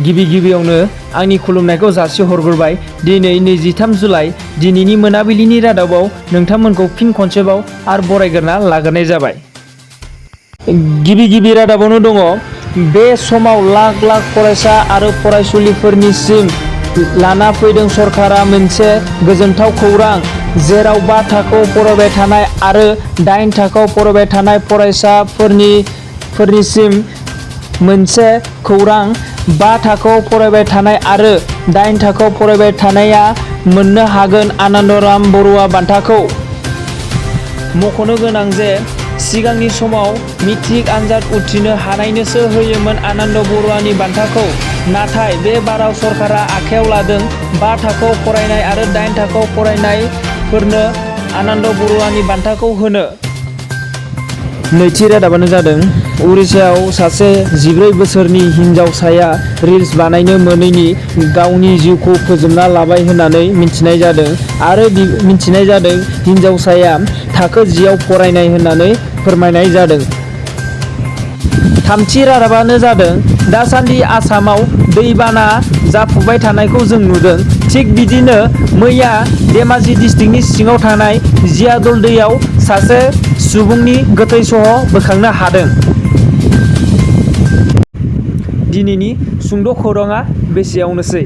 गिबियावनो आंनि खुलुमनायखौ जासिहरग्रोबाय। दिनै 23 जुलाइ दिनैनि मोनाबिलिनि रादाबाव नोंथांमोनखौ फिन खनसेबाव आरो बरायग्रोना लाग्रोनाय जाबाय। गिबि रादाबावनो दङ बे समाव लाख फरायसा आरो फरायसुलिफोरनिसिम लाना फैदों सरकारा मोनसे गोजोनथाव खौरां, जेराव 5 थाखोआव फरायबाय थानाय आरो 8 थाखोआव फरायबाय थानाय फरायसाफोरनिसिम मोनसे खौरां। 5 थाखोआव फरायबाय थानाय आरो 8 थाखोआव फरायबाय थानाया मोननो हागोन आनन्दराम बरुवा बान्थाखौ। मख'नो गोनां जे सिगांनि समाव मेट्रिक आनजाद उथ्रिनो हानायनोसो होयोमोन आनन्द बरुवानि बान्थाखौ, नाथाय बे बाराव सरकारा आखायाव लादों 5 थाखोआव फरायनाय आरो 8 थाखोआव फरायनायफोरनो आनन्द बरुवानि बान्थाखौ होनो। नैथि रादाबानो जादों उरिष्यायाव सासे 14 बोसोरनि हिनजावसाया रिल्स बानायनो मोनैनि गावनि जिउखौ फोजोबना लाबाय होननानै मिथिनाय जादों आरो मिथिनाय जादों हिनजावसाया थाखो 10आव फरायनाय होननानै फोरमायनाय जादों। थामथि रादाबानो जादों दासान्दि आसामाव दैबाना जाफुबाय थानायखौ जों नुदों। थिग बिदिनो मैया धेमाजि डिस्ट्रिक्टनि सिङाव थानाय जियादल दैयाव सासे सुबुंनि गोथै सह बोखांनो हादों। दिनैनि सुंद' खौराङा बेसेयावनोसै।